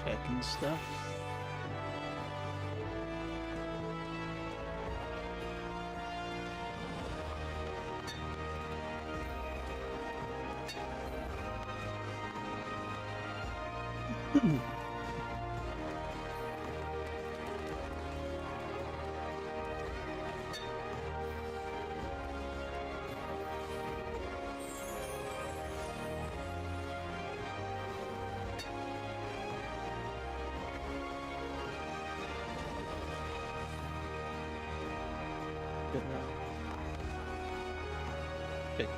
checking stuff. Checking.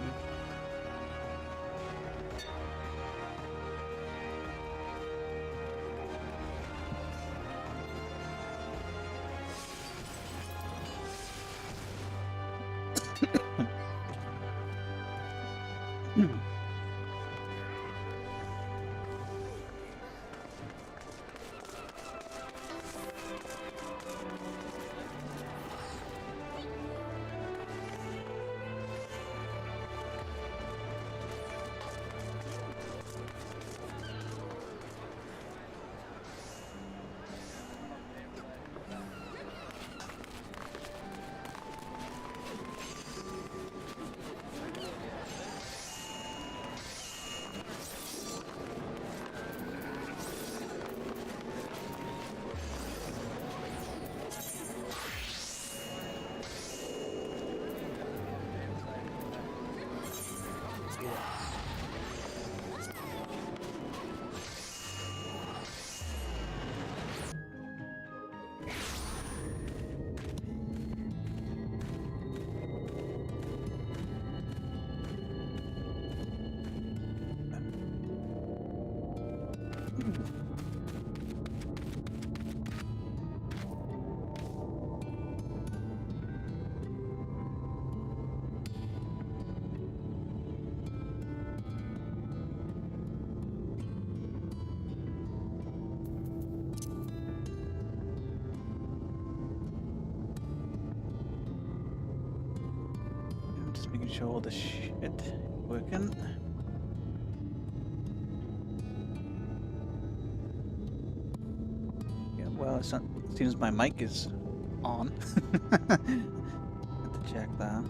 Just making sure all the shit working. Yeah, well, it's not, it seems my mic is on. Have to check that.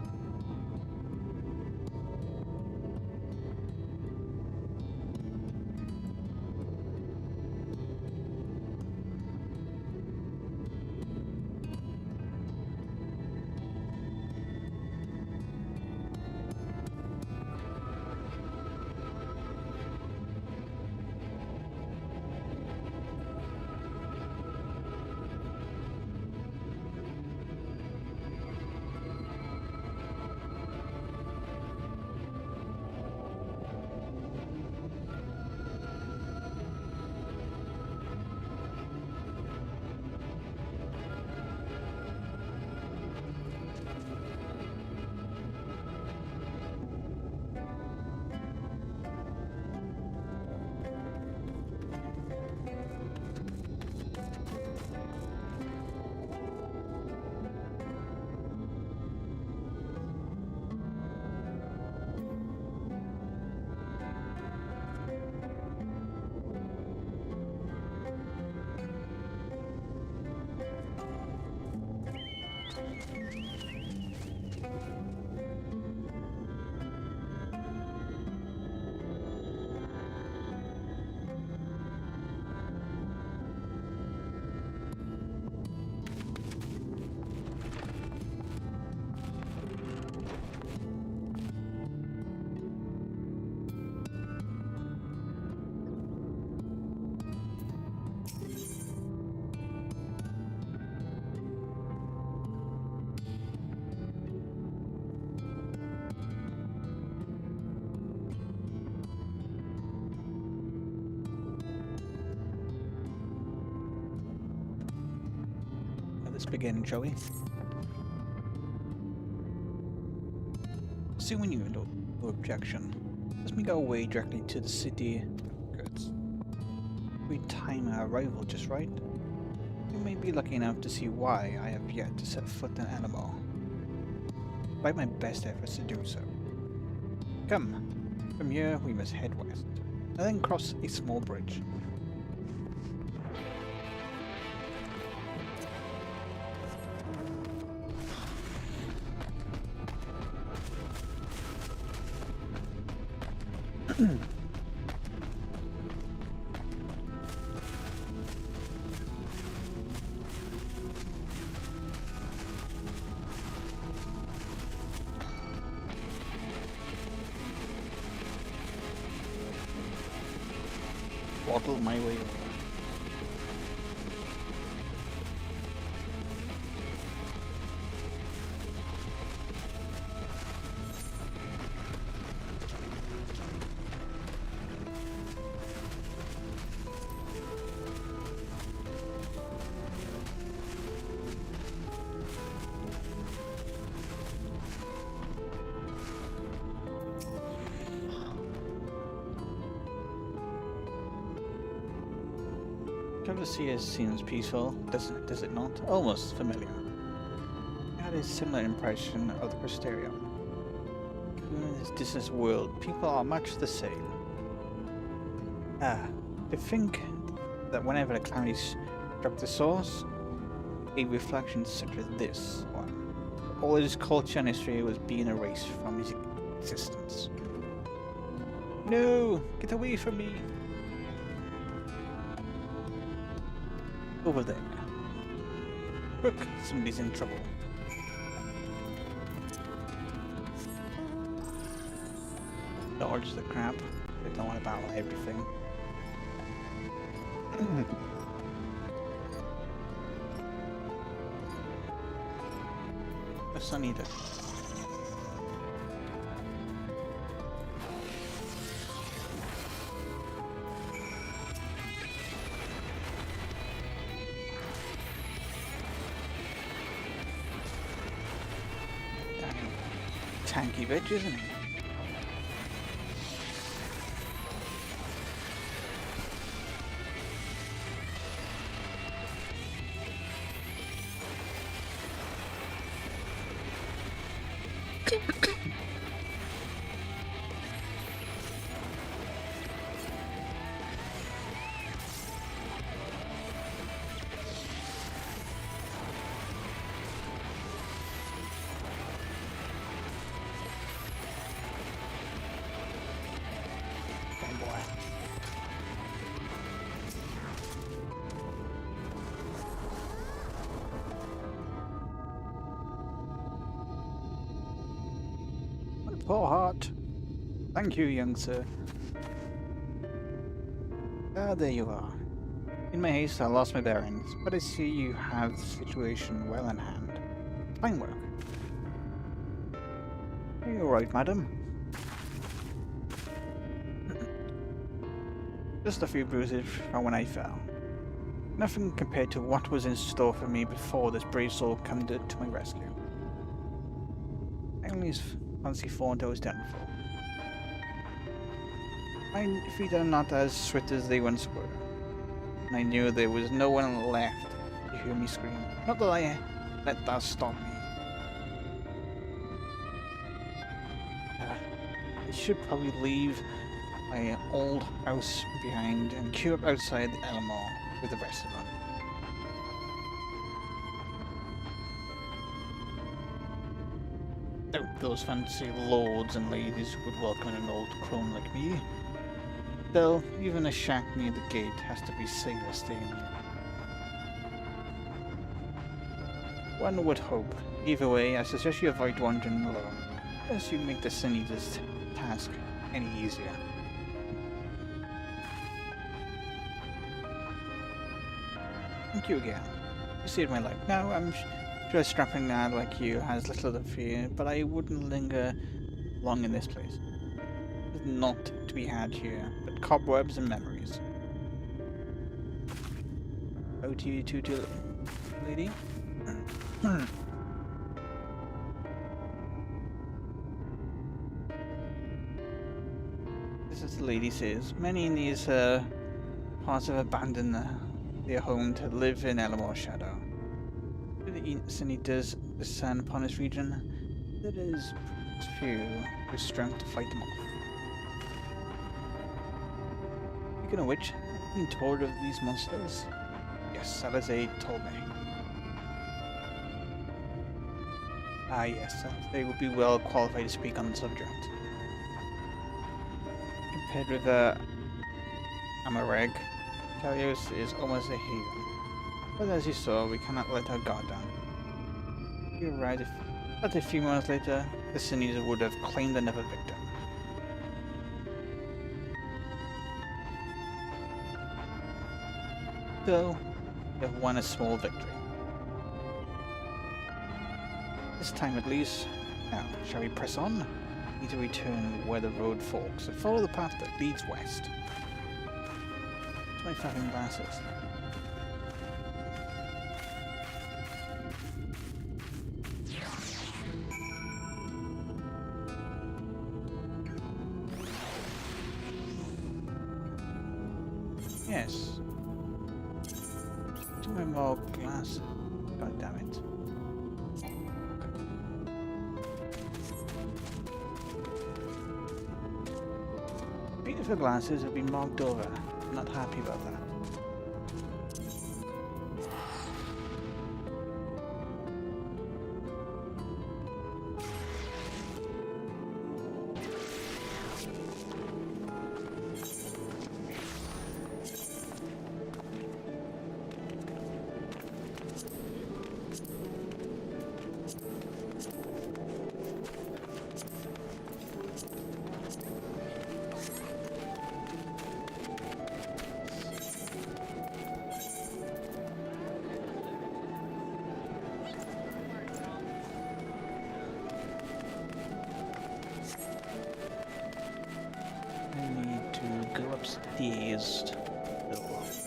Let's begin, shall we? Assuming you no objection, let me go away directly to the city. Good. We time our arrival just right. You may be lucky enough to see why I have yet to set foot in Animal. Despite my best efforts to do so. Come. From here we must head west, and then cross a small bridge. Waddle my way over. Traversia seems peaceful, does it not? Almost familiar. I had a similar impression of the Presterium. Even in this distant world, people are much the same. To think that whenever the calamity struck the source, a reflection such as this one, all his culture and history was being erased from his existence. No! Get away from me! Over there. Look, somebody's in trouble. Dodge the crap. They don't want to battle everything. Yes, I need it. Tanky bitch, isn't he? Poor heart. Thank you, young sir. Ah, there you are. In my haste, I lost my bearings, but I see you have the situation well in hand. Fine work. Are you alright, madam? Just a few bruises from when I fell. Nothing compared to what was in store for me before this brave soul came to my rescue. I only fancy thought I was done for. My feet are not as swift as they once were, and I knew there was no one left to hear me scream. Not that I let that stop me. I should probably leave my old house behind and queue up outside the Elmore with the rest of them. Doubt those fancy lords and ladies would welcome an old crone like me. Still, even a shack near the gate has to be safe as staying here. One would hope. Either way, I suggest you avoid wandering alone, unless you make the Sin Eater's task any easier. Thank you again. You saved my life. Now, I'm sure a strapping lad like you has little to fear, but I wouldn't linger long in this place. There's not to be had here, but cobwebs and memories. Over to you two, lady. This is the lady says. Many in these parts have abandoned their home to live in Elmore Shadow. The Sin Eaters descend upon this region, there is few with strength to fight them off. Speaking of which, have you been told of these monsters? Yes, Salazar told me. Ah yes, they would be well qualified to speak on the subject. compared with Amareg, Kalios is almost a haven. But as you saw, we cannot let our guard down. You're right, but a few months later, the Sinise would have claimed another victim. So, we have won a small victory. This time at least. Now, shall we press on? We need to return where the road forks and follow the path that leads west. What's my fucking glasses? Yes. To my more glasses. God damn it. Beautiful glasses have been marked over. I'm not happy about that. Go upstairs to the loft.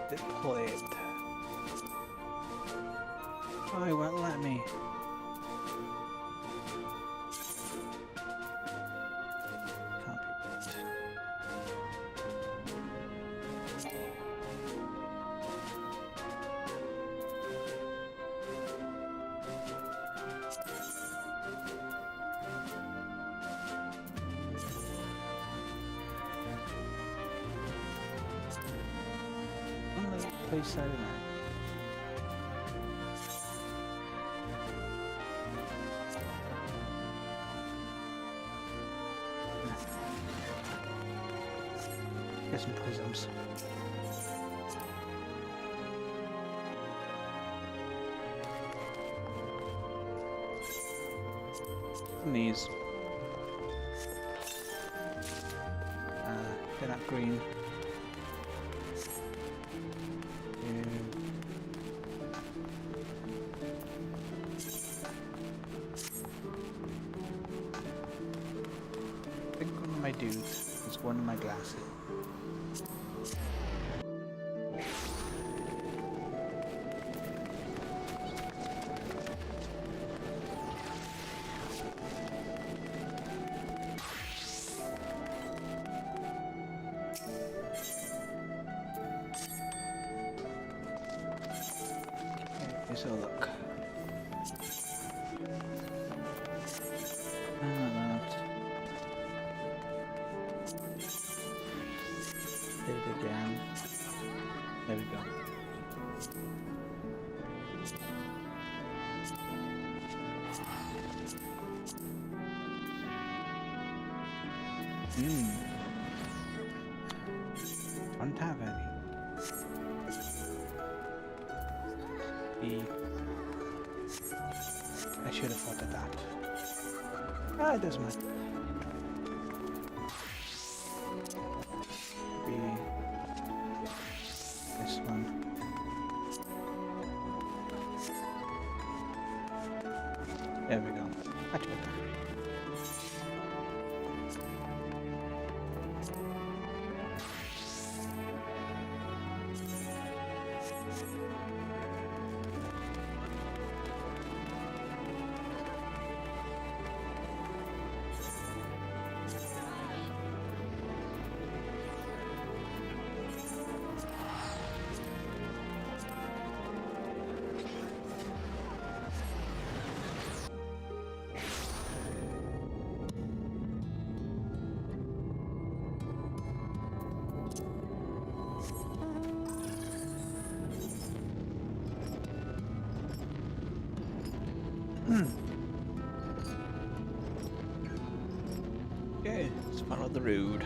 Deployed. Oh, he won't let me. Can't be place that in there. Get some prisms. And these. They're not green. I think one of my dudes is one of my glasses. Here's a look. Hit it again. There we go. Don't have any. I should have thought of that. Ah, it doesn't matter. This one. There we go. Much better. Okay, let's follow the road.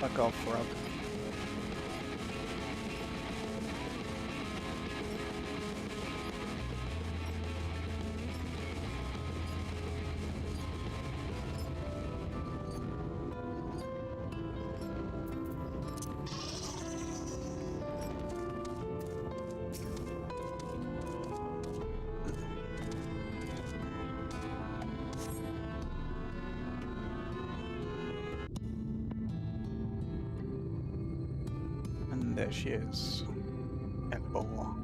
Fuck off, Rob. There she is. Elbow.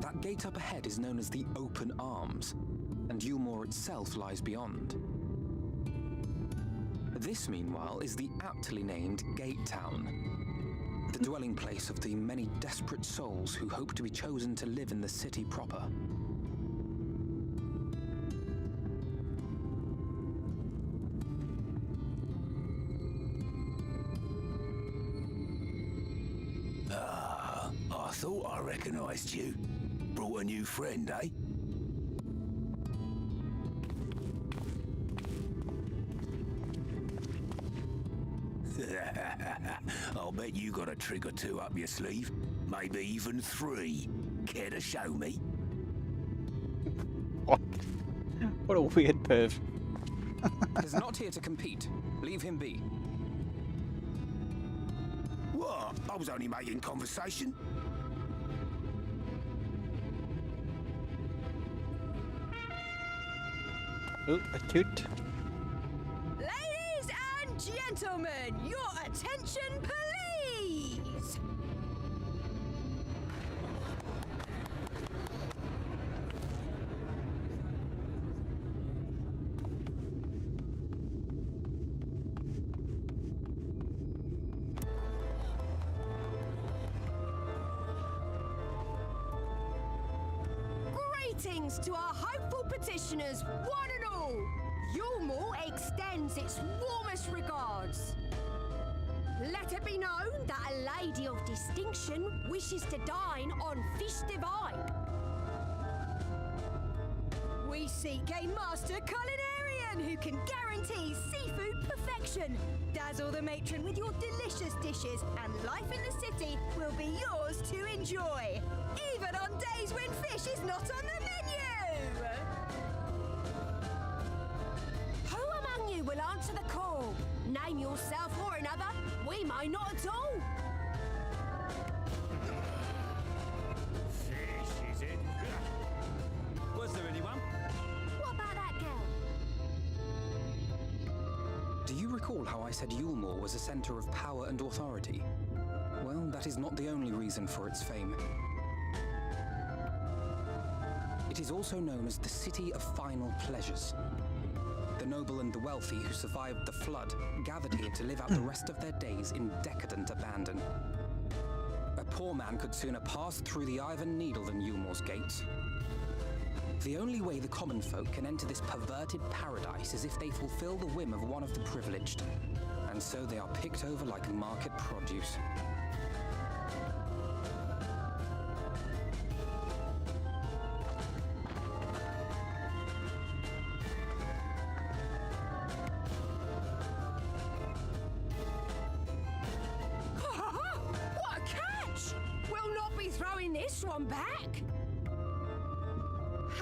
That gate up ahead is known as the Open Arms, and Yulmore itself lies beyond. This, meanwhile, is the aptly named Gate Town, the dwelling place of the many desperate souls who hope to be chosen to live in the city proper. I thought I recognised you. Brought a new friend, eh? I'll bet you got a trick or two up your sleeve. Maybe even 3. Care to show me? What? What a weird perv. He's not here to compete. Leave him be. What? I was only making conversation. Oh, a toot. Ladies and gentlemen, your attention, please! Greetings to our hopeful petitioners, one and all! Yulmore extends its warmest regards. Let it be known that a lady of distinction wishes to dine on fish divine. We seek a master culinarian who can guarantee seafood perfection. Dazzle the matron with your delicious dishes, and life in the city will be yours to enjoy, even on days when fish is not on the menu. Who among you will answer the call? Name yourself or another. We may not at all. Fish, is it? Was there anyone? What about that girl? Do you recall how I said Yulmore was a center of power and authority? Well, that is not the only reason for its fame. It is also known as the City of Final Pleasures. The noble and the wealthy who survived the flood gathered here to live out the rest of their days in decadent abandon. A poor man could sooner pass through the Iron Needle than Yulmore's gates. The only way the common folk can enter this perverted paradise is if they fulfill the whim of one of the privileged. And so they are picked over like market produce. What a catch! We'll not be throwing this one back.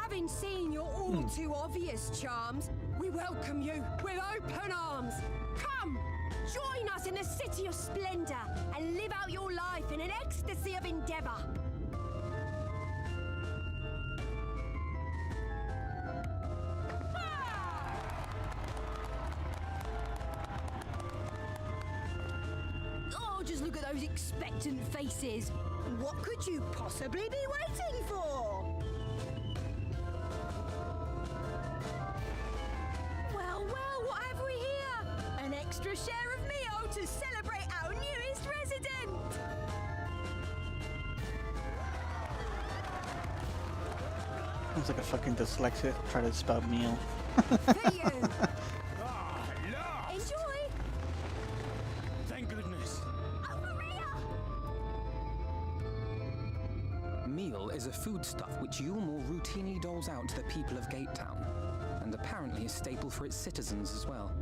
Having seen your all too obvious charms, we welcome you with open arms. Come, join us in a city of splendor and live out your life in an ecstasy of endeavor. just look at those expectant faces. What could you possibly be waiting for? Well, well, what have we here? An extra share of meal to celebrate our newest resident. Sounds like a fucking dyslexic trying to spell meal. For you. Ah, at last! Enjoy. Thank goodness. Meal is a foodstuff which Yule more routinely doles out to the people of Gatetown, and apparently a staple for its citizens as well.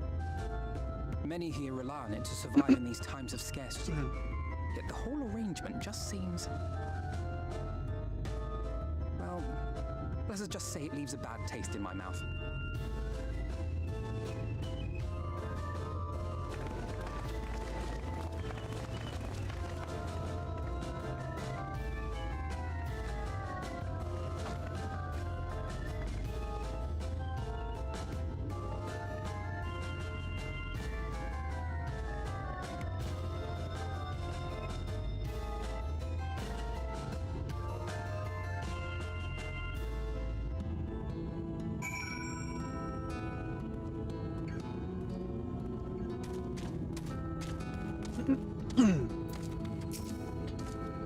Many here rely on it to survive in these times of scarcity, yet the whole arrangement just seems... well, let's just say it leaves a bad taste in my mouth.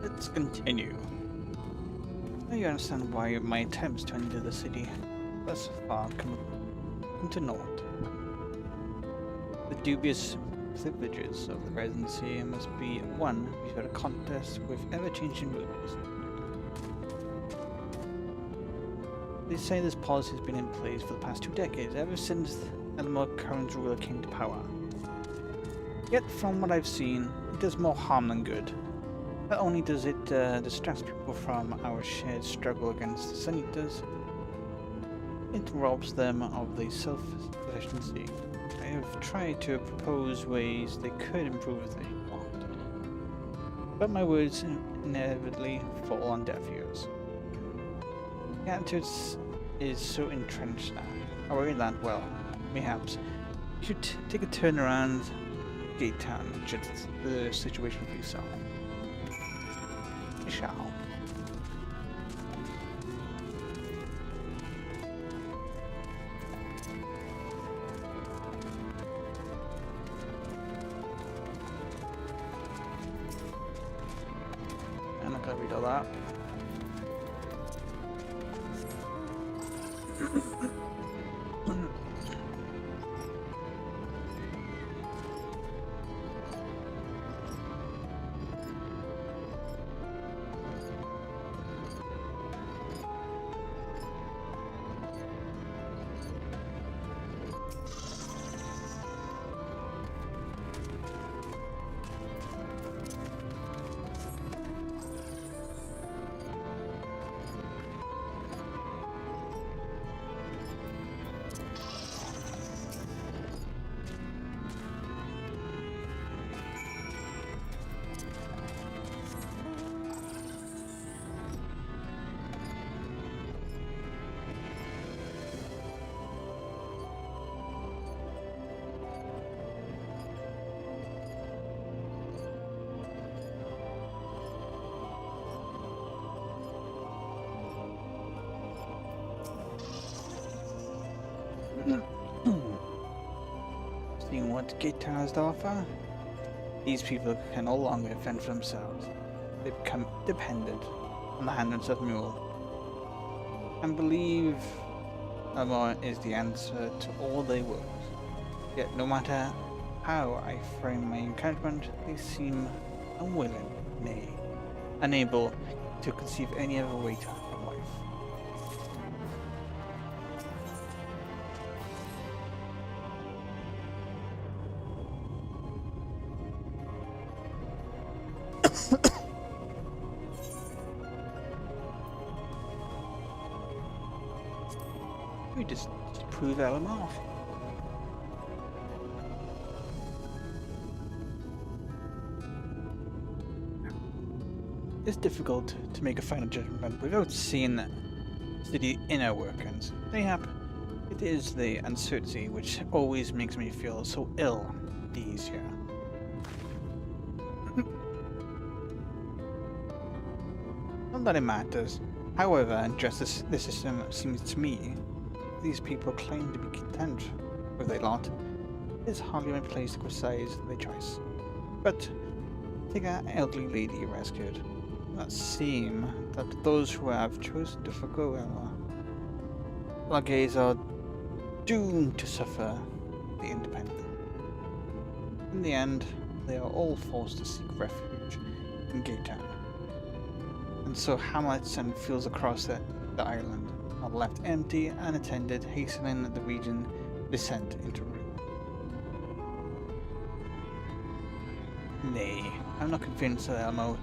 Let's continue. Now you understand why my attempts to enter the city thus far come to naught. The dubious privileges of the presidency must be won without a contest with ever-changing rules. They say this policy has been in place for the past 2 decades, ever since Elmore current ruler came to power. Yet, from what I've seen, it does more harm than good. Not only does it distract people from our shared struggle against the Sun Eaters, it robs them of the self-sufficiency. I have tried to propose ways they could improve if they wanted, but my words inevitably fall on deaf ears. The attitude is so entrenched now. I worry that, well, perhaps you should take a turn around Gatetown and judge the situation for yourself. I shall. I'm not gonna read all that. Seeing what Gatetown has to offer, these people can no longer fend for themselves. They become dependent on the handles of Mule, and believe Elmore is the answer to all their woes. Yet no matter how I frame my encouragement, they seem unwilling, nay, unable to conceive any other way to life. We just prove Ellen off. It's difficult to make a final judgment without seeing the city inner workings. Mayhap it is the uncertainty which always makes me feel so ill at ease here. Not that it matters. However, just as the system seems to me, these people claim to be content with their lot. It is hardly my place to criticize their choice. But take an elderly lady rescued. It does seem that those who have chosen to forgo our Lagays are doomed to suffer the independent. In the end, they are all forced to seek refuge in Gate Town. And so hamlets and fields across the island are left empty and unattended, hastening the region's descent into ruin. Nay, I'm not convinced that Elmo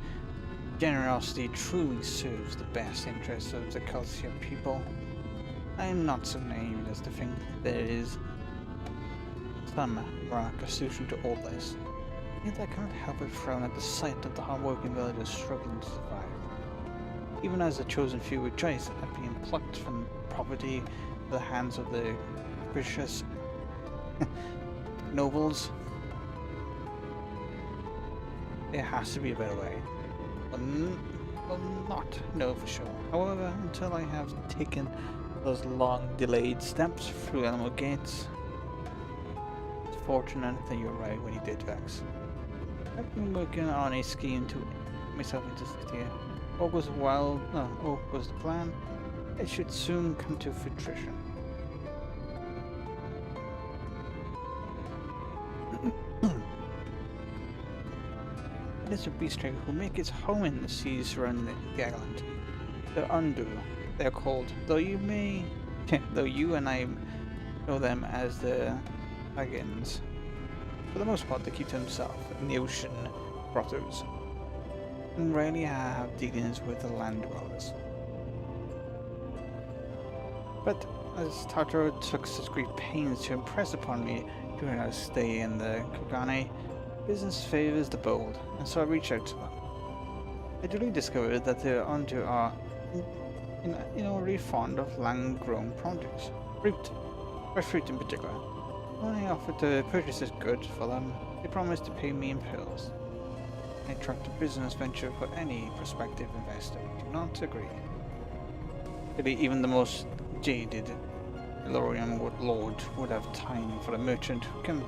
generosity truly serves the best interests of the Celestial people. I am not so naive as to think that there is some miraculous solution to all this. Yet I cannot help but frown at the sight of the hard-working villagers struggling to survive. Even as the chosen few rejoice at being plucked from poverty to the hands of the capricious nobles, there has to be a better way. Well, not know for sure. However, until I have taken those long delayed steps through Elmo Gates, it's fortunate that you arrived when you did, Vex. I've been working on a scheme to get myself into the city. All goes well, all goes to plan. It should soon come to fruition. It is a beast trader who make its home in the seas surrounding the island. The Undu, they are called, though you and I know them as the Dragons. For the most part, they keep to themselves in the ocean grottos, and rarely have dealings with the land dwellers. But as Tartaro took such great pains to impress upon me during our stay in the Kogane, business favors the bold, and so I reached out to them. I duly discovered that the Undu are really fond of land-grown produce, fresh fruit in particular. When I offered to purchase this good for them, they promised to pay me in pearls. I tracked a business venture for any prospective investor. Do not agree. Really, even the most jaded Elorian lord would have time for a merchant who can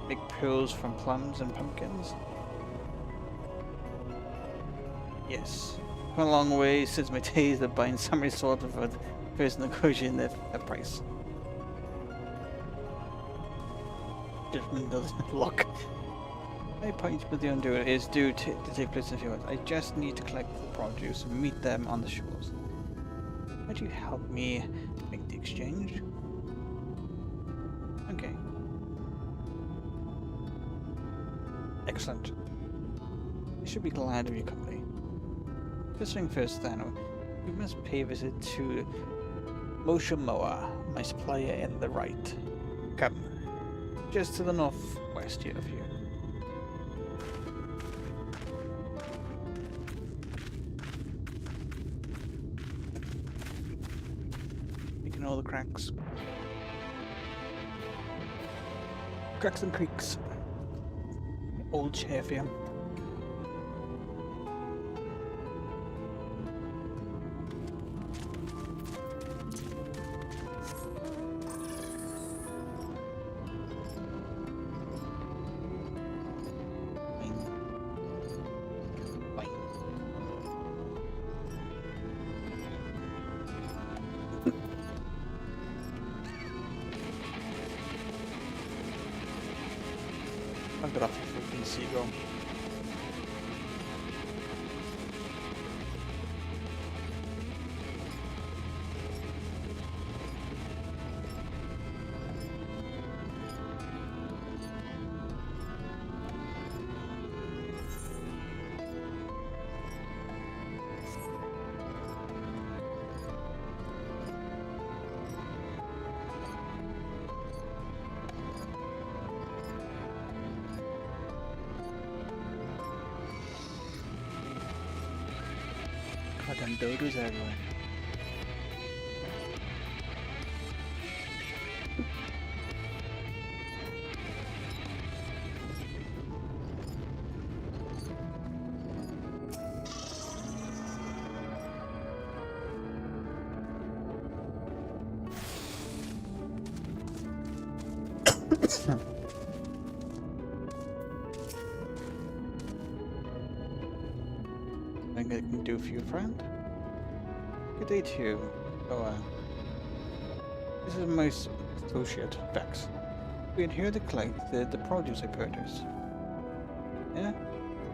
make pearls from plums and pumpkins. Yes, come a long way since my days of buying some sort of a first negotiating their price. Judgment doesn't look. My point with the Undoer is due to take place in a few hours. I just need to collect the produce and meet them on the shores. Would you help me make the exchange? Okay. Excellent. I should be glad of your company. First thing first then, we must pay a visit to Moshamoa, my supplier in the right. Come. Just to the northwest here of you. Making all the cracks. Cracks and creaks. Old chair for you. I'll get off the freaking seagull. Goddamn dodos everywhere. something I can do for you, friend? Good day to you. Oh, this is my associate, Vex. We are here to collect the produce I purchased. Yeah?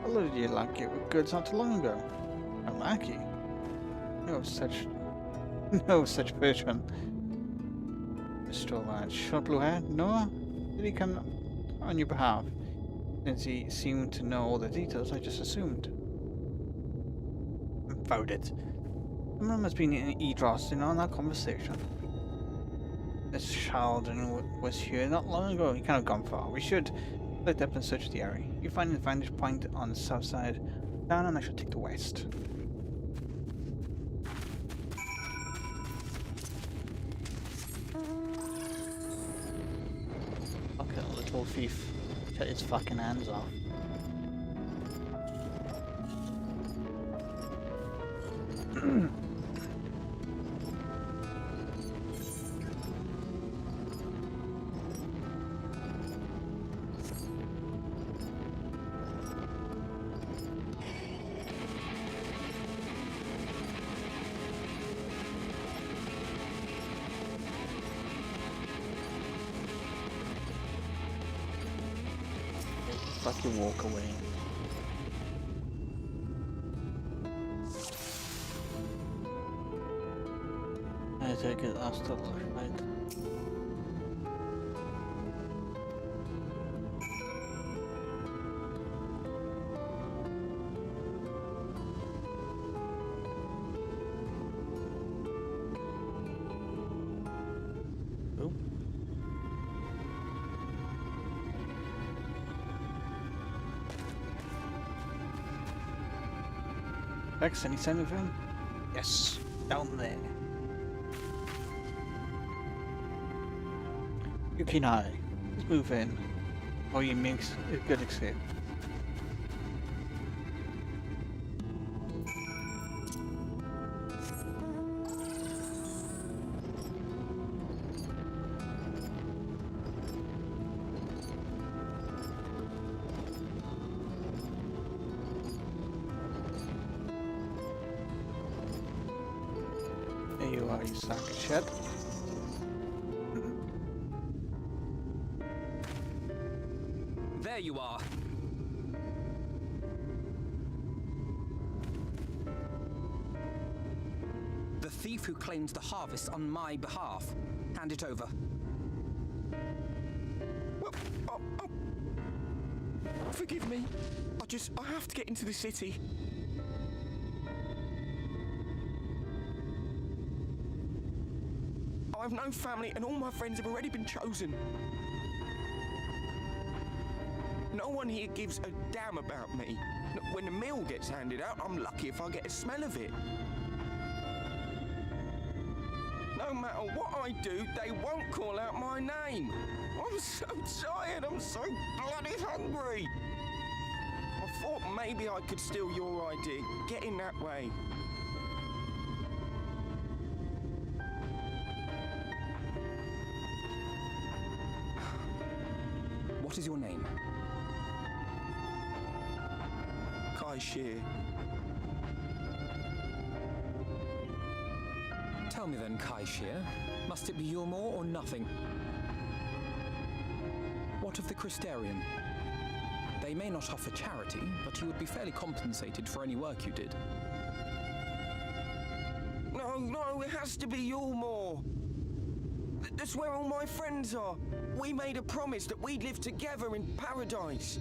I loaded you like it with goods not too long ago. Unlucky. No such person. Mr. Short blue hair? No? Did he come on your behalf? Since he seemed to know all the details, I just assumed. Found it. Someone has been eavesdropping on our conversation. This Shadowbringer was here not long ago. He can't have gone far. We should split up and search the area. You find the vantage point on the south side down, and I should take the west. Fucking little thief. Cut his fucking hands off. Fucking walk away. I take it after right. Oh. Vex, any sign of him? Yes, down there. Yuki and I, let's move in. Or you makes a good escape. There you are, you sack of shit. There you are. The thief who claims the harvest on my behalf. Hand it over. Forgive me. I have to get into the city. I have no family and all my friends have already been chosen. No one here gives a damn about me. When the meal gets handed out, I'm lucky if I get a smell of it. No matter what I do, they won't call out my name. I'm so tired, I'm so bloody hungry. I thought maybe I could steal your idea, get in that way. What is your name? Shear. Tell me then, Kai Shear, must it be Yulmore or nothing? What of the Christerium? They may not offer charity, but you would be fairly compensated for any work you did. No, it has to be Yulmore. That's where all my friends are. We made a promise that we'd live together in paradise.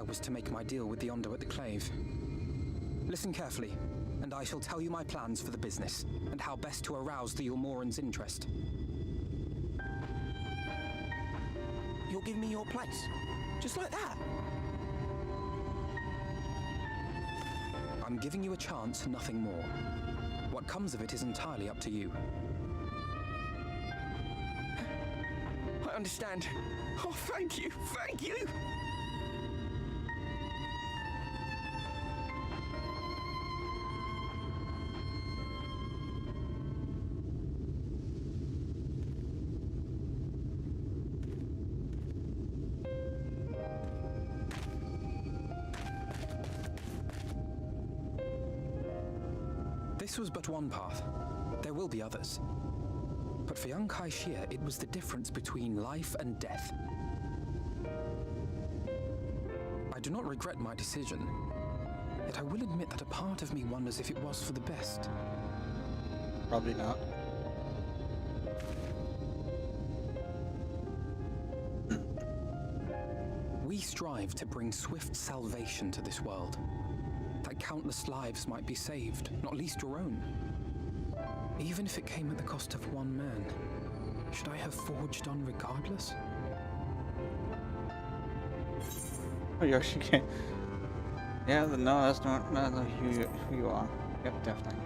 Was to make my deal with the Ondo at the Clave. Listen carefully, and I shall tell you my plans for the business, and how best to arouse the Yulmoran's interest. You'll give me your place? Just like that? I'm giving you a chance, nothing more. What comes of it is entirely up to you. I understand. Oh, thank you, thank you! This was but one path. There will be others. But for young Kai Shia, it was the difference between life and death. I do not regret my decision, yet I will admit that a part of me wonders if it was for the best. Probably not. We strive to bring swift salvation to this world, that countless lives might be saved, not least your own. Even if it came at the cost of one man, should I have forged on regardless? Oh, you actually can. Yeah, no, that's not who you are. Yep, definitely.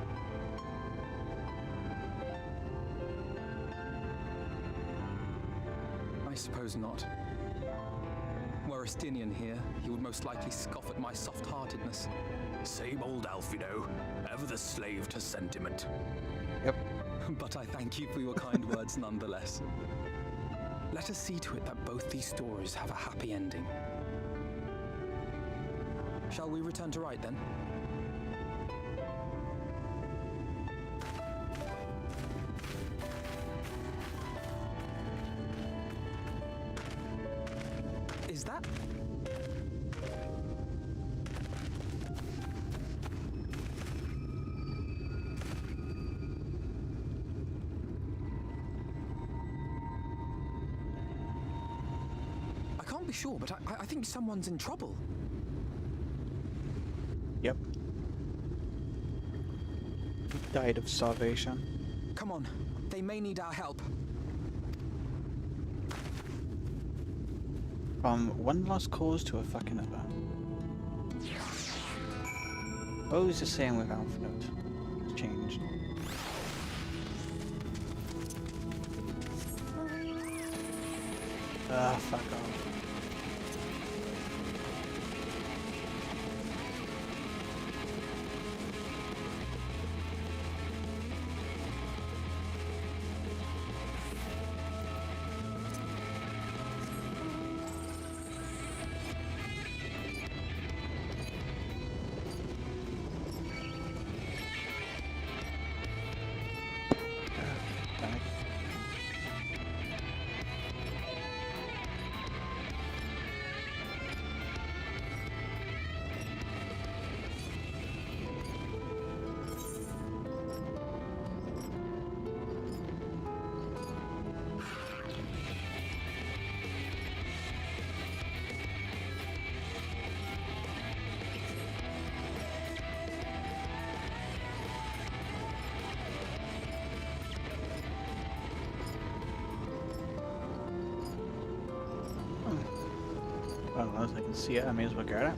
I suppose not. Were Estinian here, he would most likely scoff at my soft-heartedness. Same old Alfino, ever the slave to sentiment. Yep. But I thank you for your kind words nonetheless. Let us see to it that both these stories have a happy ending. Shall we return to Rite then? Is that? I can't be sure, but I think someone's in trouble. Yep. He died of starvation. Come on, they may need our help. From one lost cause to a fucking other. Always the same with Alphabet. It's changed. Ah, fuck off. Well, as I can see it, I may as well get it.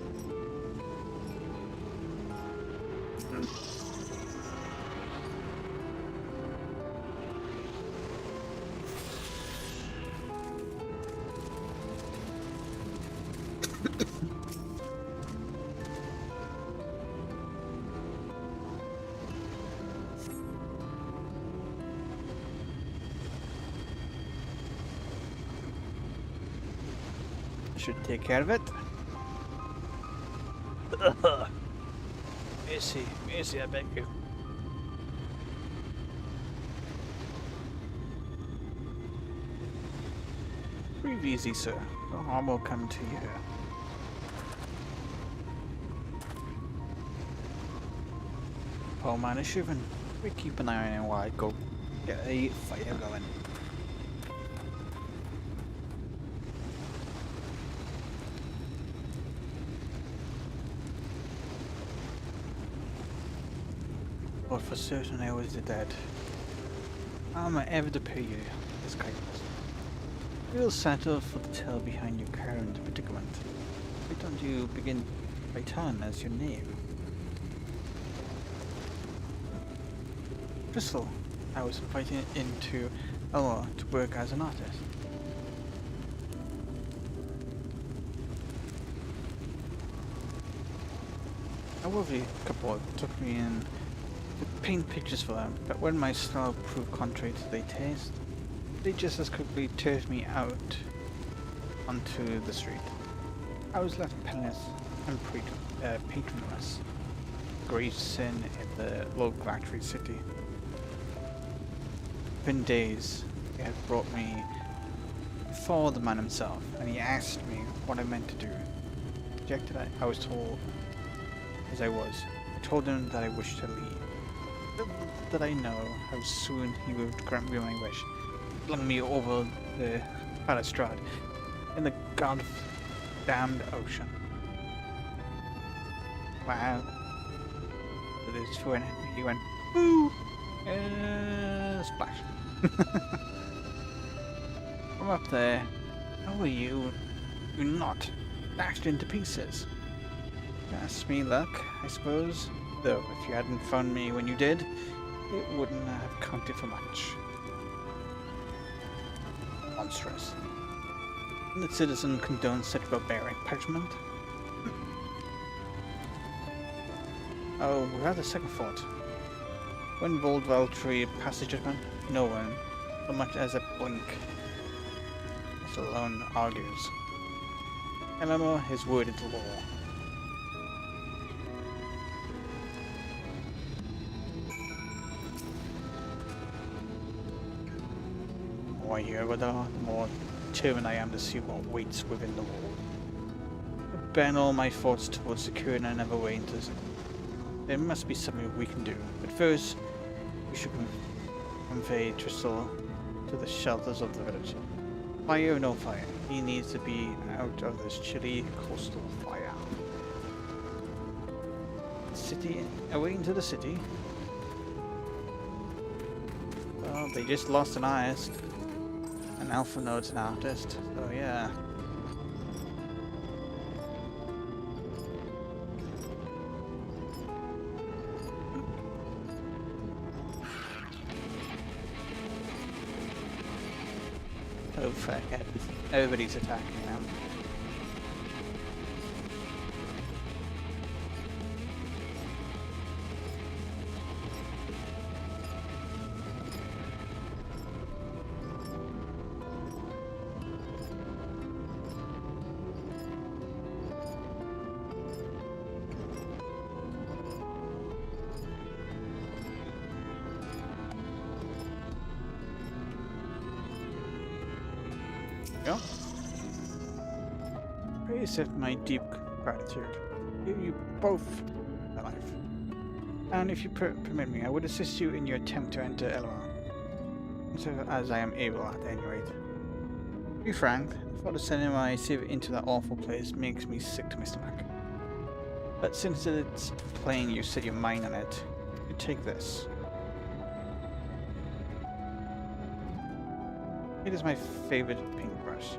Should take care of it. Missy, I beg you. Breathe easy, sir. No harm will come to you. Poor man is shivering. We keep an eye on him while I go get a fire going. But for certain I was the dead. How am I ever to pay you this kindness? We'll settle for the tale behind your current predicament. Why don't you begin by telling us your name? Crystal, I was invited into Elmore to work as an artist. A wealthy couple took me in to paint pictures for them, but when my style proved contrary to their taste, they just as quickly turned me out onto the street. I was left penniless and patronless. grave sin in the local factory city. Within days, he had brought me before the man himself, and he asked me what I meant to do. Rejected, I was told as I was. I told him that I wished to leave. Little did I know how soon he would grant me my wish, flung me over the balustrade in the god-damned ocean. Wow. With his twin, he went, boo! Splash. From up there, how were you not dashed into pieces? That's me luck, I suppose. Though, if you hadn't found me when you did, it wouldn't have counted for much. Monstrous. And the citizen condones such barbaric punishment? Oh, without a second thought. When Voldwell Tree passes judgment, no one, so much as a blink, let alone argues. Eleanor is worded law. The more I hear about it, the more determined I am to see what waits within the wall. I bend all my thoughts towards securing another way into this. There must be something we can do, but first we should convey Tristel to the shelters of the village. Fire or no fire, he needs to be out of this chilly coastal fire. City, away into the city. Well, they just lost an artist. An Alpha Node's an artist, so yeah. Oh, for heavens. Everybody's attacking now. Yeah. Pray accept my deep gratitude. You both alive. And if you permit me, I would assist you in your attempt to enter Elmar. So as I am able at any rate. To be frank, the thought of sending my savior into that awful place makes me sick to my stomach. But since it's plain you set your mind on it, you take this. It is my favorite paintbrush.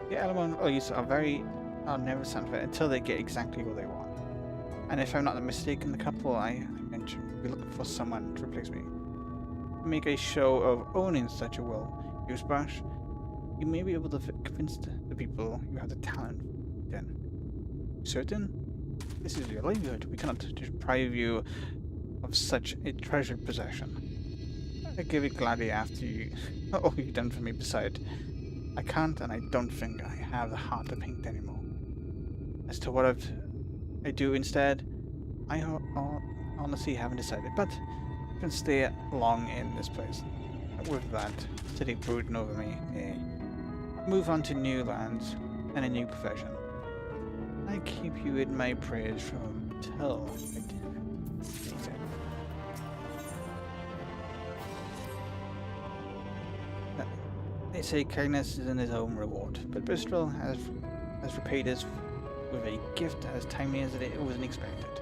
The elements are never satisfied until they get exactly what they want. And if I'm not mistaken, the couple I mentioned will be looking for someone to replace me. To make a show of owning such a well-used brush, you may be able to convince the people you have the talent then. Certain? This is your livelihood. We cannot deprive you of such a treasured possession. I give it gladly after you all you've done for me. Besides, I can't and I don't think I have the heart to paint anymore. As to what I do instead, I honestly haven't decided, but I can stay long in this place. With that city brooding over me, move on to new lands and a new profession. I keep you in my prayers from till I do. They say kindness is in his own reward, but Bristol has repaid us with a gift as timely as it wasn't expected.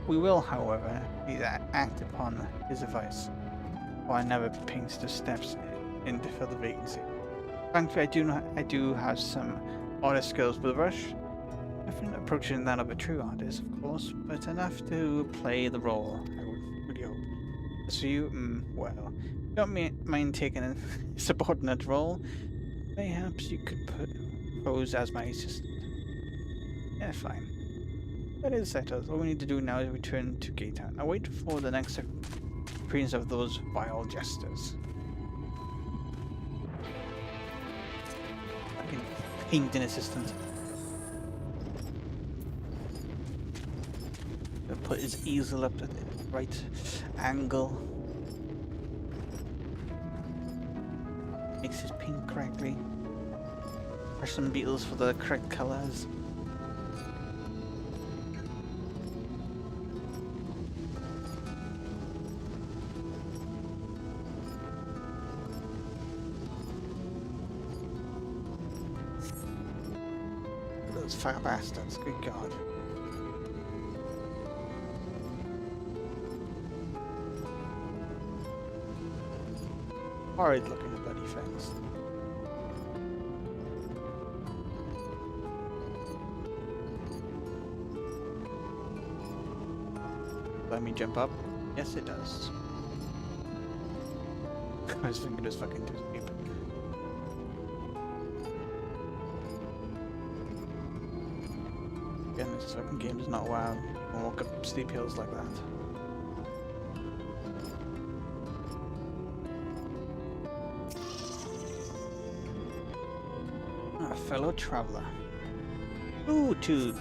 We will, however, either act upon his advice, or another paints the steps in to fill the vacancy. Frankly, I do have some artist skills with the brush. Nothing approaching that of a true artist, of course, but enough to play the role, I would really hope. As for you, well, don't mind taking a subordinate role. Perhaps you could pose as my assistant. Yeah, fine. That is settled. All we need to do now is return to Gaytown. I'll wait for the next appearance of those vile jesters. Fucking painting assistant. put his easel up at the right angle. Makes his paint correctly. Brush some beetles for the correct colors. Those fire bastards, good god. Horrid looking bloody things. Let me jump up. Yes, it does. I was thinking it was fucking too steep. Again, this fucking game is not WoW. Don't walk up steep hills like that. A fellow traveler. Ooh, dude.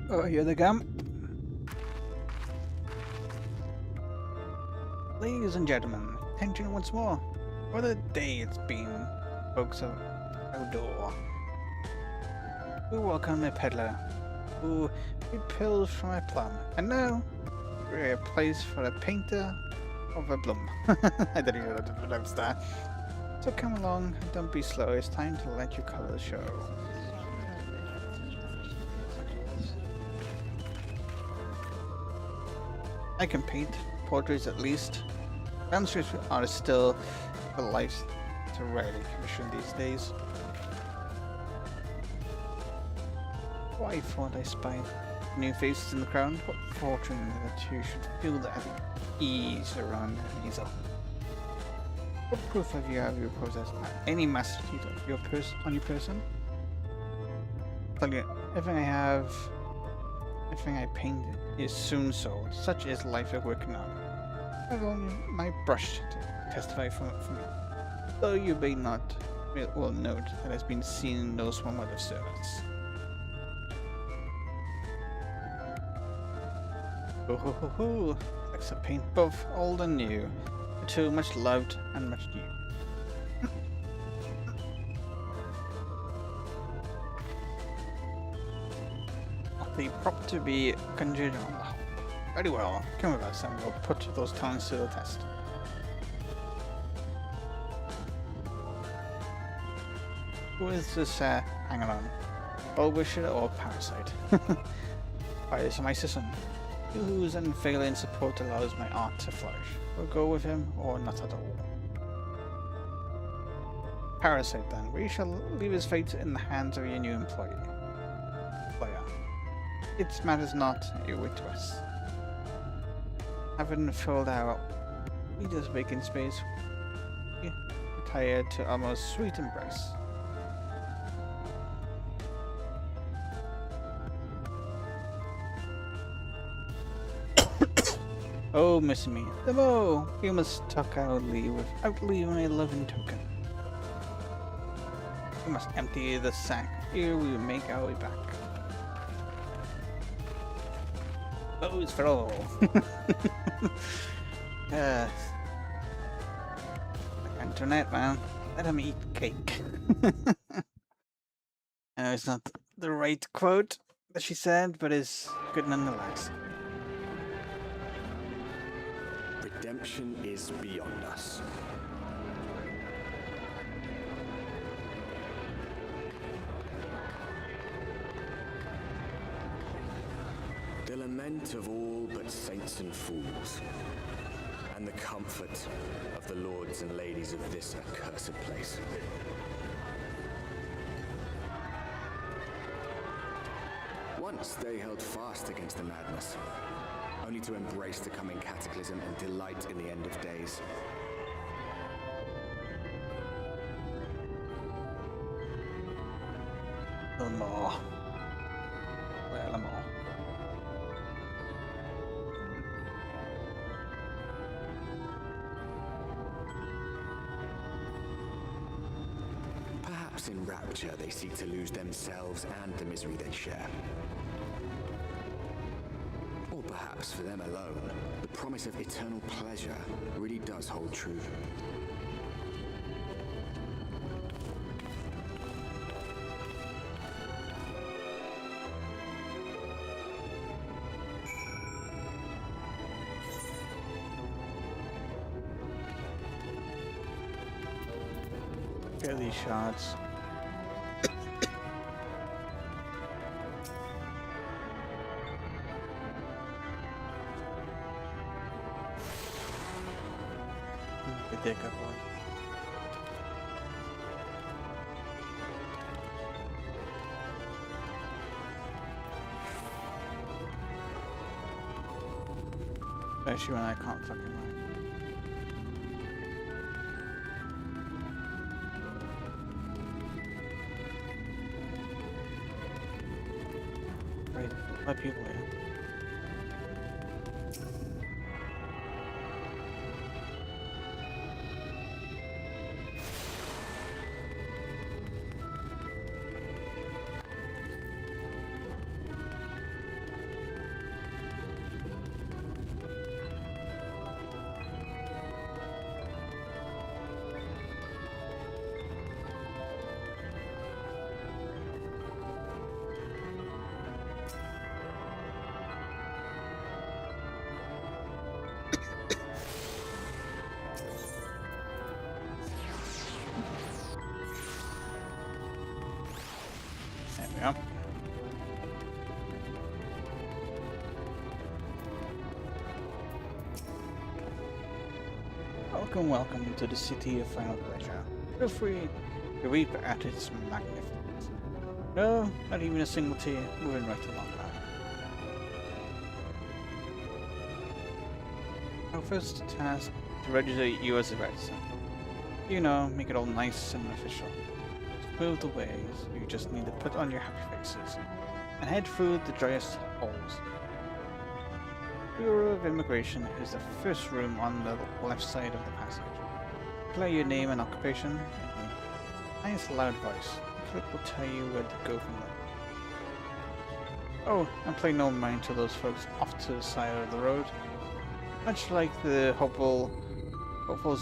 Oh, here they come. Ladies and gentlemen, attention once more. What a day it's been, folks of outdoor. We welcome a peddler who pills from a plum, and now we're a place for a painter of a bloom. I didn't know how to pronounce that. So come along, don't be slow. It's time to let your colors show. I can paint portraits at least. Landscape artists still a life to rarely commission these days. Why thought I spied new faces in the crowd? What fortune that you should feel the heavy ease around an easel. What proof have you possessed any masterpiece of your on your person? Tell you, everything I paint is soon sold. Such is life you're working on. I've only my brush to testify for me. Though you may not will note that has been seen in no small amount of service. Ho! Likes to paint both old and new. The two much loved and much new. The prop to be conjured on the whole. Very well, come with us and we'll put those talents to the test. Who is this hanging on? Well-wisher or parasite? Why, it's my citizen, whose unfailing support allows my art to flourish. We'll go with him or not at all. Parasite then, we shall leave his fate in the hands of your new employer. It matters not a whit to us. Having filled our leader's vacant space, we retired to our most sweet embrace. Oh, miss me, the bow! We must tuck our leave without leaving a loving token. We must empty the sack, here we will make our way back. Bows for all. Internet, man. Let him eat cake. I know it's not the right quote that she said, but it's good nonetheless. Redemption is beyond us. The lament of all but saints and fools, and the comfort of the lords and ladies of this accursed place. Once they held fast against the madness, only to embrace the coming cataclysm and delight in the end of days. A little more. Well, more. Perhaps in rapture they seek to lose themselves and the misery they share. Or perhaps for them alone, the promise of eternal pleasure really does hold true. Get these shards. The dick up one. Especially when I can't fucking run. Right, let people in. There we are. Welcome, welcome to the city of final pleasure. Feel free to reap at its magnificence. No, not even a single tear, moving right along now. Our first task is to register you as a resident. You know, make it all nice and official. Smooth the ways, you just need to put on your happy faces and head through the driest halls. Bureau of Immigration is the first room on the left side of the passage. Declare your name and occupation in a nice loud voice. The clerk will tell you where to go from there. Oh, and pay no mind to those folks off to the side of the road. Much like the hopefuls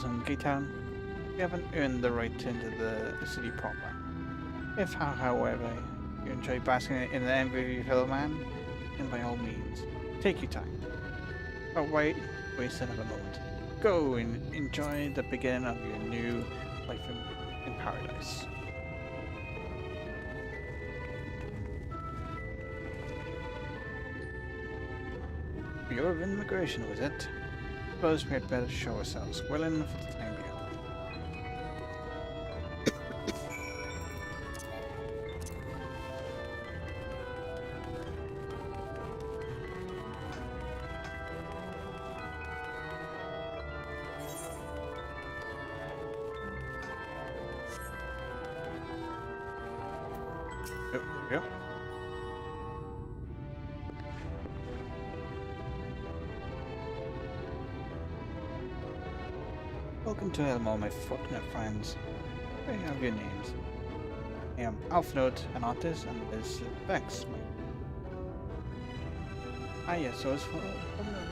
in Gaytown, you haven't earned the right to enter the city proper. If, however, you enjoy basking in the envy of your fellow man, then by all means, take your time. But wait, waste another moment. Go and enjoy the beginning of your new life in paradise. Bureau of Immigration, was it? Suppose we had better show ourselves well enough for the time being. Yep. Welcome to Elmo, my fortunate friends. May I have your names? I am Alfnode, an artist, and this is Vex. Yes, so as for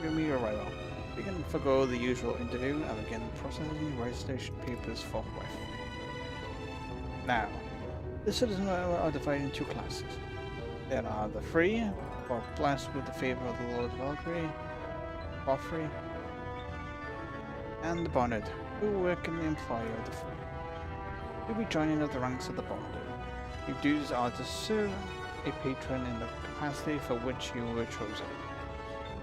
your mere arrival, we can forgo the usual interview and begin processing registration papers forthwith. Now, the citizens are divided into two classes. There are the free, or blessed with the favor of the Lord Valkyrie, Joffrey, and the bonded, who work in the employ of the free. You'll be joining of the ranks of the bonded. Your duties are to serve a patron in the capacity for which you were chosen.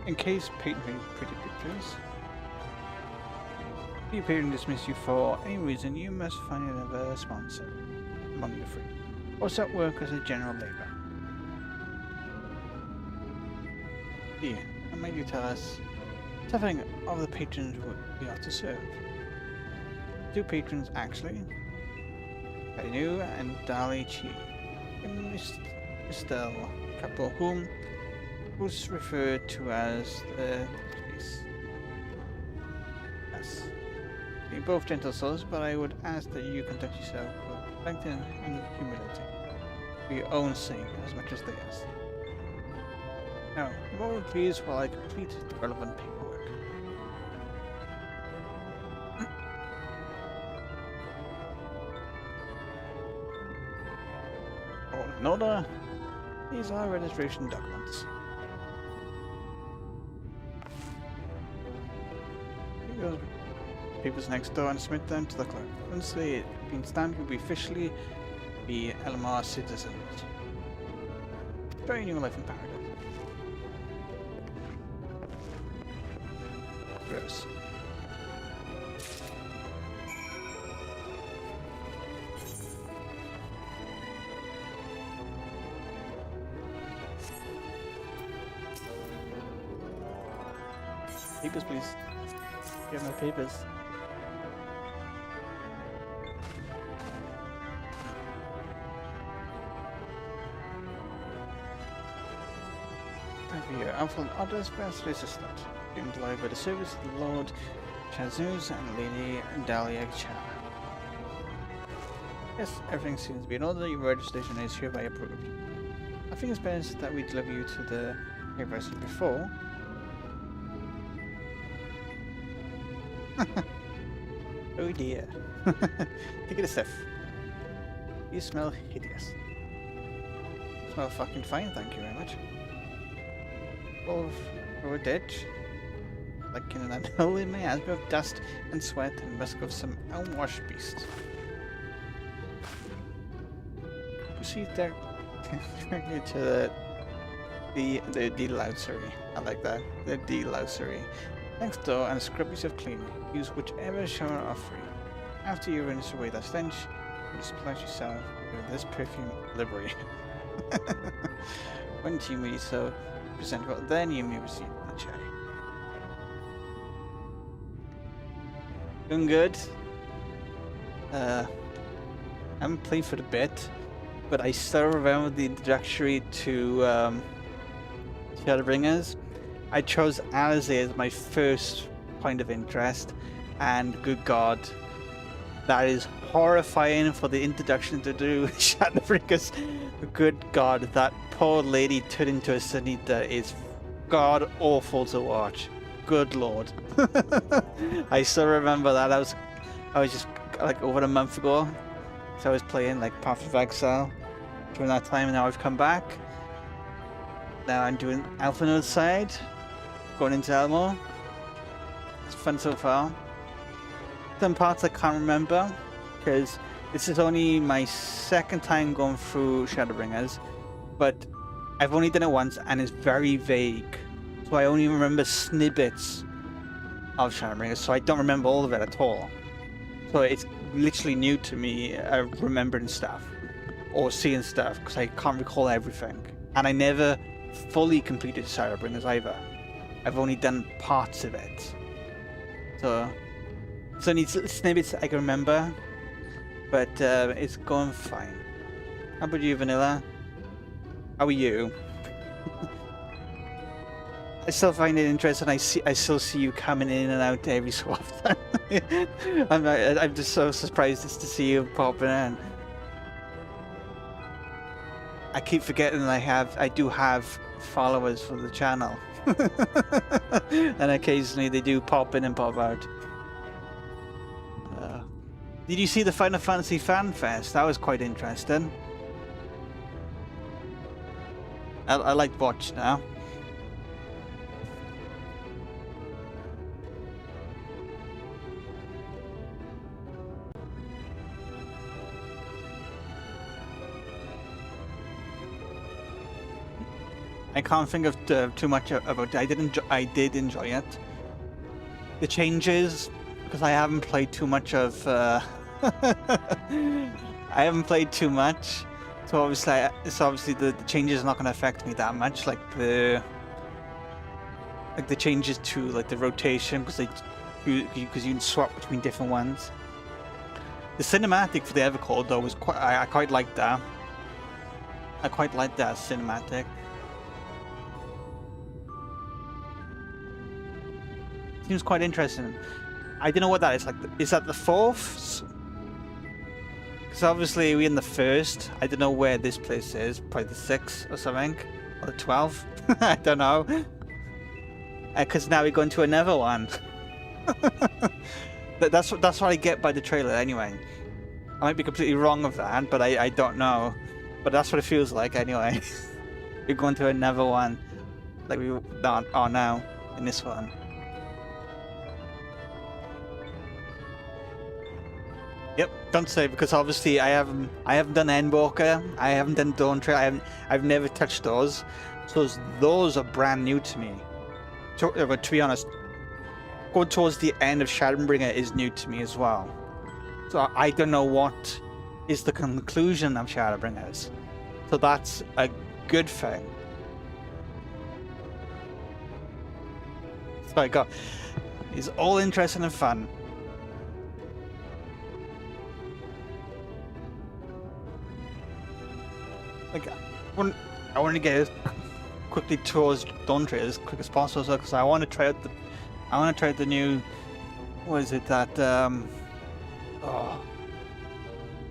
In case patron pretty pictures, if your patron dismiss you for any reason, you must find another sponsor among the free, or set work as a general labor. Here, and might you tell us something of the patrons we are to serve? Two patrons actually, Kainu and Dali Chi, a Mr. couple whom was referred to as the police. Yes. You're both gentle souls, but I would ask that you conduct yourself with strength and humility, for your own sake as much as theirs. Now, roll please while I complete the relevant paperwork. All in order. These are registration documents. Here goes papers next door and submit them to the clerk. Once they've been stamped, you'll be officially be LMR citizens. Enjoy your life in paradise. Gross. Papers, please. Get my papers. Thank you. Alpha Others Special Assistant. Being delivered by the service of the Lord Chazuz and Lady Dahlia Cha. Yes, everything seems to be in order. Your registration is hereby approved. I think it's best that we deliver you to the university before. Oh dear. Take it a sniff. You smell hideous. Smell fucking fine, thank you very much. Or dead. Like in that hole in my ass of dust and sweat and musk of some unwashed beast. Proceed there to the delousery. I like that. The delousery. Next door and scrub yourself clean. Use whichever shower are free. After you rinse away that stench, you splash yourself with this perfume livery. When you may so presentable, then you may receive a cherry. Doing good. I haven't played for a bit, but I still remember the introductory to Shadowbringers. I chose Alistair as my first point of interest, and good god, that is horrifying for the introduction to do Shadowbringers. Good god, that poor lady turned into a Sanita is god awful to watch. Good lord. I still remember that. I was just like over a month ago, so I was playing like Path of Exile during that time, and now I've come back. Now I'm doing Alpha Node side. Going into Elmore. It's fun so far. Some parts I can't remember because this is only my second time going through Shadowbringers, but I've only done it once and it's very vague, so I only remember snippets of Shadowbringers, so I don't remember all of it at all. So it's literally new to me, remembering stuff or seeing stuff because I can't recall everything, and I never fully completed Shadowbringers either. I've only done parts of it. So only snippets I can remember, but it's going fine. How about you, Vanilla? How are you? I still find it interesting. I still see you coming in and out every so often. I'm just so surprised just to see you popping in. I keep forgetting that I do have followers for the channel. And occasionally they do pop in and pop out. Did you see the Final Fantasy Fan Fest? That was quite interesting. I like watch now. I can't think of too much about it. I did enjoy it. The changes, because I haven't played too much of. I haven't played too much, so obviously the changes are not going to affect me that much. Like the changes to like the rotation, because you can swap between different ones. The cinematic for the Evercore though was quite. I quite liked that. I quite liked that cinematic. Seems quite interesting. I don't know what that is. Like, is that the 4th? Because obviously we're in the 1st. I don't know where this place is. Probably the 6th or something, or the 12th. I don't know. Because now we're going to another one. That's what I get by the trailer anyway. I might be completely wrong of that, but I don't know. But that's what it feels like anyway. We're going to another one, like we are now in this one. Yep, don't say, because obviously I haven't done Endwalker, I haven't done Dawn Trail, I've never touched those, so those are brand new to me. To be honest, going towards the end of Shadowbringer is new to me as well. So I don't know what is the conclusion of Shadowbringers. So that's a good thing. So I got, it's all interesting and fun. Like, I want to get quickly towards Dawn Trail as quick as possible, because I want to try out the new, what is it, that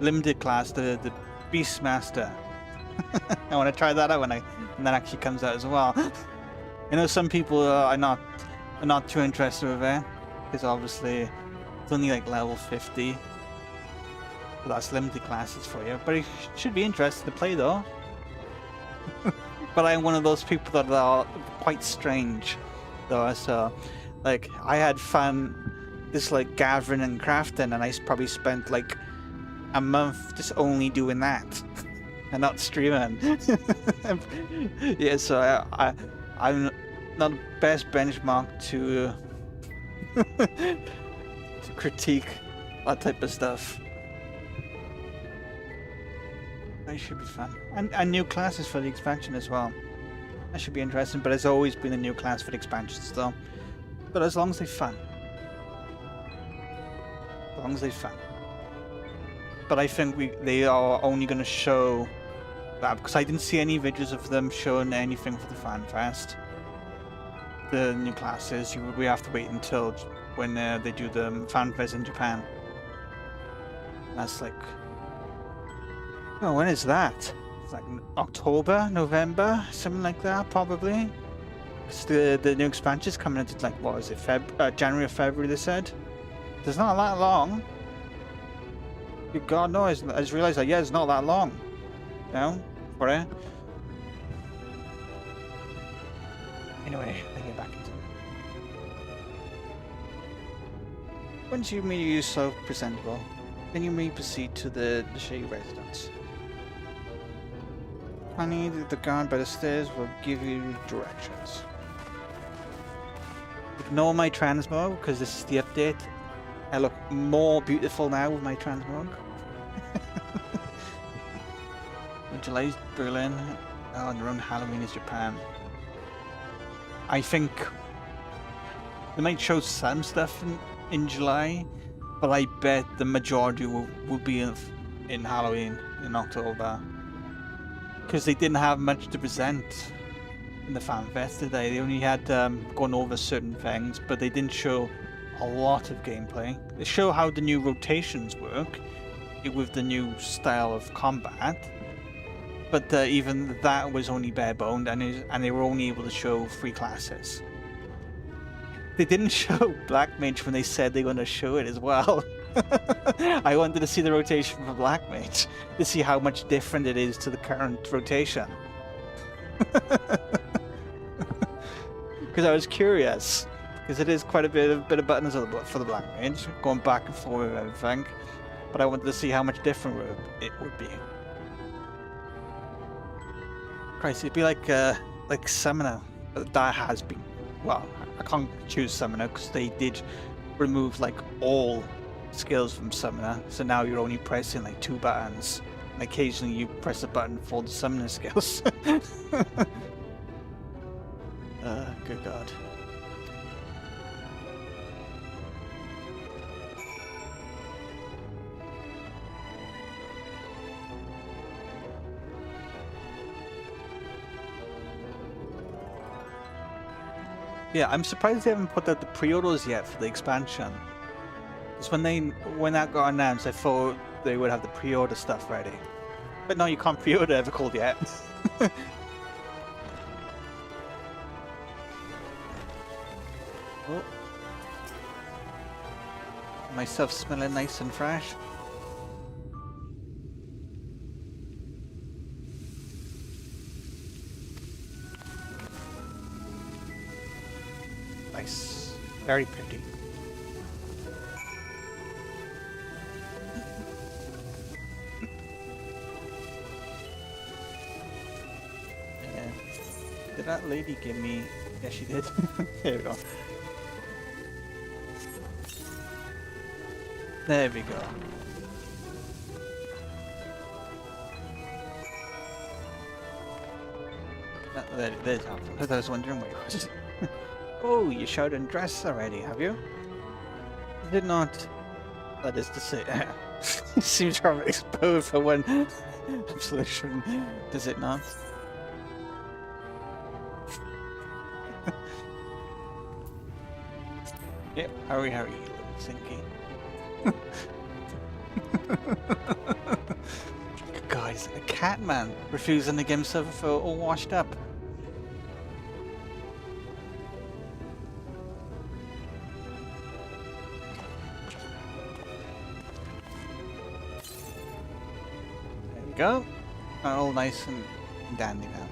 limited class, the Beastmaster. I want to try that out when that actually comes out as well. I know some people are not too interested with it, because obviously it's only like level 50. So that's limited classes for you, but it should be interesting to play though. But I'm one of those people that are quite strange though, so like I had fun just like gathering and crafting, and I probably spent like a month just only doing that and not streaming. Yeah, so I'm not the best benchmark to to critique that type of stuff. It should be fun. And new classes for the expansion as well. That should be interesting, but there's always been a new class for the expansions though. But as long as they're fun. As long as they're fun. But I think they are only going to show that, because I didn't see any videos of them showing anything for the Fan Fest. The new classes, we have to wait until when they do the Fan Fest in Japan. That's like... Oh, when is that? It's like October, November, something like that, probably. Because the new expansion's coming into, like, what is it, January or February, they said? There's not that long. Good God, no, I just realised that, yeah, it's not that long. You know, for it. Anyway, I get back into it. Once you made yourself presentable, then you may proceed to the Shady residence. Honey, the guard by the stairs will give you directions. Ignore my transmog, because this is the update. I look more beautiful now with my transmog. July's Berlin. Oh, and around Halloween is Japan. I think they might show some stuff in July, but I bet the majority will be in Halloween in October. Because they didn't have much to present in the Fan Fest, did they? They only had gone over certain things, but they didn't show a lot of gameplay. They show how the new rotations work with the new style of combat, but even that was only bare-boned, and they were only able to show 3 classes. They didn't show Black Mage when they said they were going to show it as well. I wanted to see the rotation for Black Mage to see how much different it is to the current rotation. Because I was curious, because it is quite a bit of buttons for the Black Mage, going back and forth with everything. But I wanted to see how much different it would be. Christ, it'd be like Summoner, but that has been, well, I can't choose Summoner because they did remove like all skills from Summoner, so now you're only pressing like 2 buttons, and occasionally you press a button for the Summoner skills. Good God. Yeah, I'm surprised they haven't put out the pre-orders yet for the expansion. Because when that got announced, I thought they would have the pre-order stuff ready. But no, you can't pre-order Evercold yet. Oh. Myself smelling nice and fresh. Nice. Very pretty. Did that lady give me... Yeah, she did. There we go. There we go. There's helpful. I was wondering where it was. Oh, you showed and dress already, have you? Did not. That is to say, seems rather exposed for one absolution, does it not? Yep, hurry, hurry, Sinky. Guys, a cat man refusing to get himself all washed up. There we go. All nice and dandy now.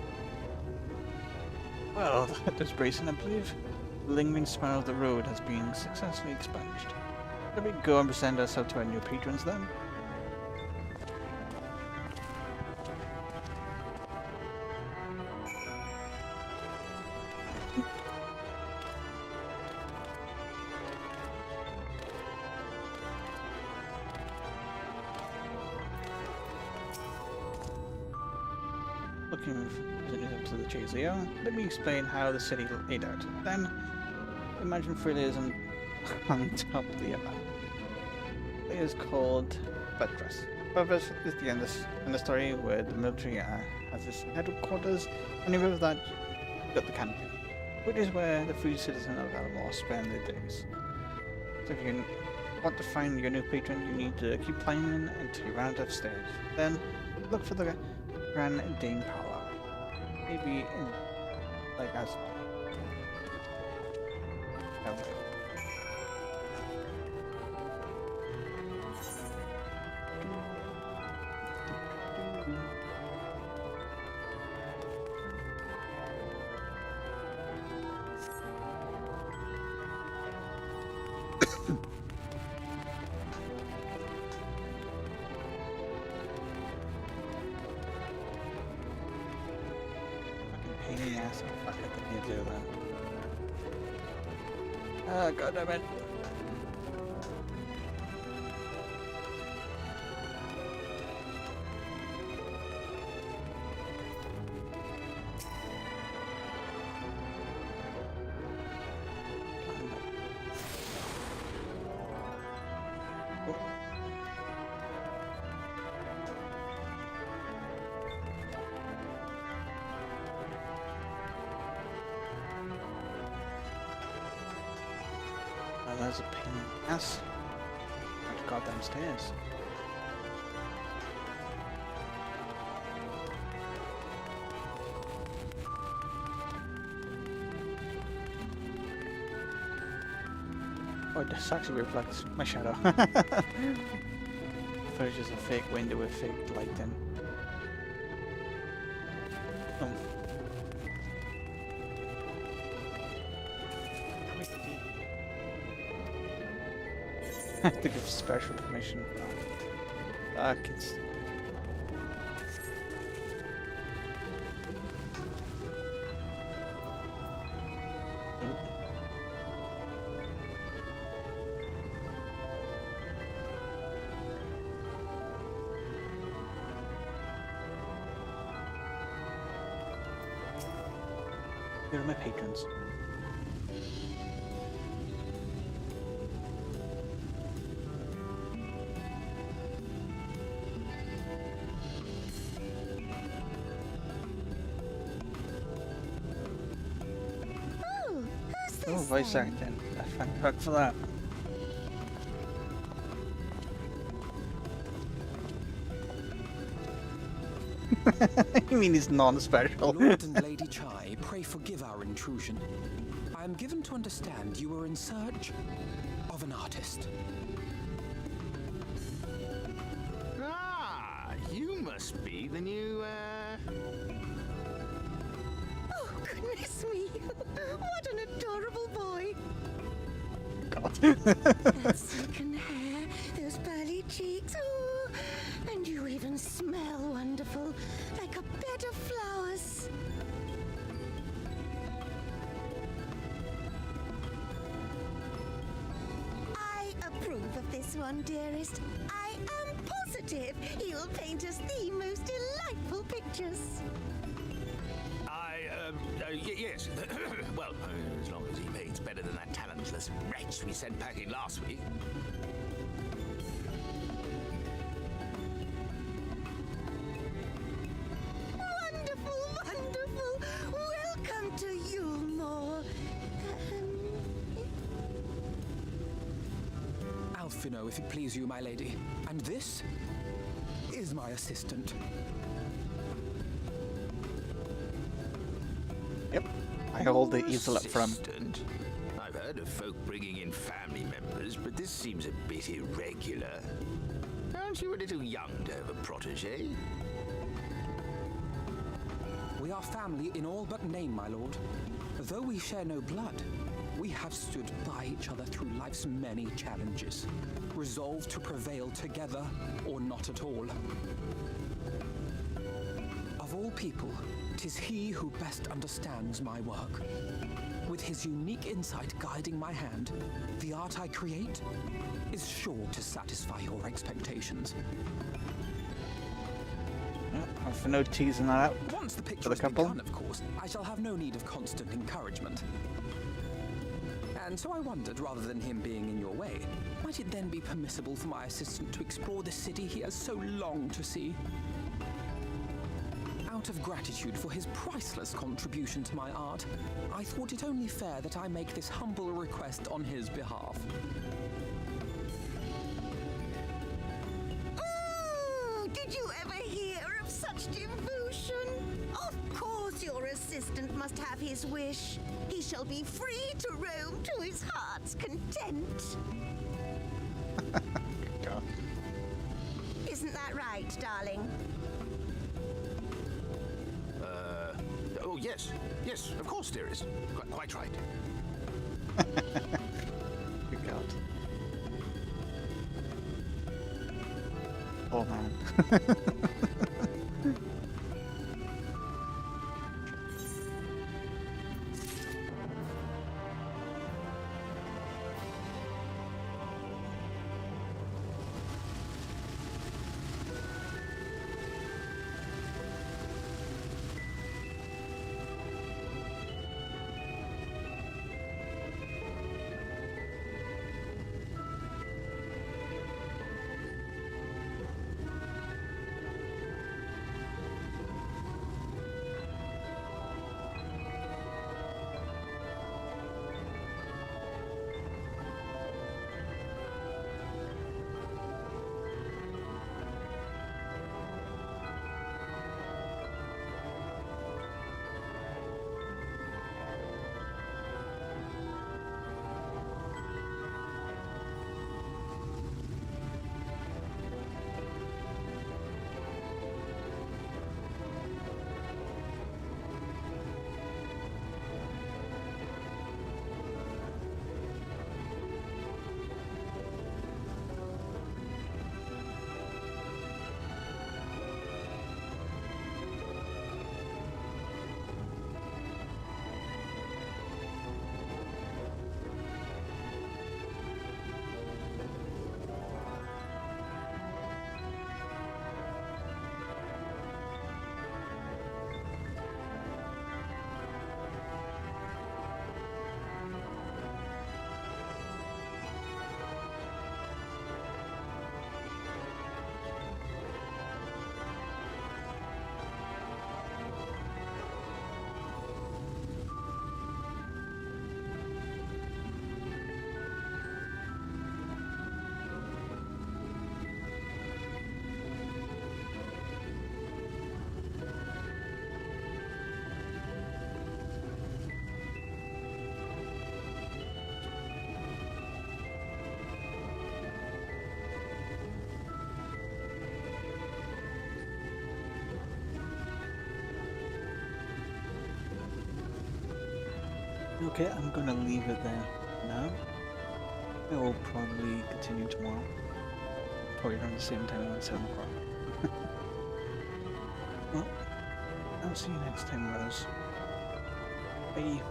Well, that was bracing, I believe. The lingering smell of the road has been successfully expunged. Shall we go and present ourselves to our new patrons then? Looking to the Chaseo, let me explain how the city laid out. Then, imagine freely as on top of the other. It is called Buttress. Buttress is the end of the story where the military has its headquarters, and above that, you've got the canopy, which is where the free citizens of Almor spend their days. So if you want to find your new patron, you need to keep climbing until you round upstairs. Then, look for the Grand Dane Power. Maybe in, like, as... Yes, fuck it, can you do that? Oh, god damn it. That's a pain in the ass. I have to go downstairs. Oh, this actually reflects my shadow. It's just a fake window with fake light in. Oh. I have to give special permission. It's... Here are my patrons. Oh, voice acting. Thank fuck for that. You mean he's non-special? Lord and Lady Chai, pray forgive our intrusion. I am given to understand you were in search of an artist. Ah, you must be the new, Oh, goodness me. What an adorable boy. God. That silken hair, those pearly cheeks. Oh, and you even smell wonderful, like a bed of flowers. I approve of this one, dearest. I am positive he'll paint us the most delightful pictures. yes. Well, as long as he paints better than that talentless wretch we sent packing last week. Wonderful, wonderful. Welcome to Yulmore. Alphino, if it please you, my lady. And this is my assistant. Yep. I hold the easel up front. Assistant? I've heard of folk bringing in family members, but this seems a bit irregular. Aren't you a little young to have a protege? We are family in all but name, my lord. Though we share no blood, we have stood by each other through life's many challenges, resolved to prevail together or not at all. Of all people, 'tis he who best understands my work. With his unique insight guiding my hand, the art I create is sure to satisfy your expectations. For no teasing that out. Once the picture For the is couple? begun, of course, I shall have no need of constant encouragement. And so I wondered, rather than him being in your way, might it then be permissible for my assistant to explore the city he has so longed to see? Out of gratitude for his priceless contribution to my art, I thought it only fair that I make this humble request on his behalf. Oh, did you ever hear of such devotion? Of course your assistant must have his wish. He shall be free to roam to his heart's content. God. Isn't that right, darling? Oh, yes. Yes, of course, dearest. Quite right. Good God. Oh man. Okay, I'm gonna leave it there now. I will probably continue tomorrow. Probably around the same time, around 7 o'clock. Well, I'll see you next time, Rose. Bye.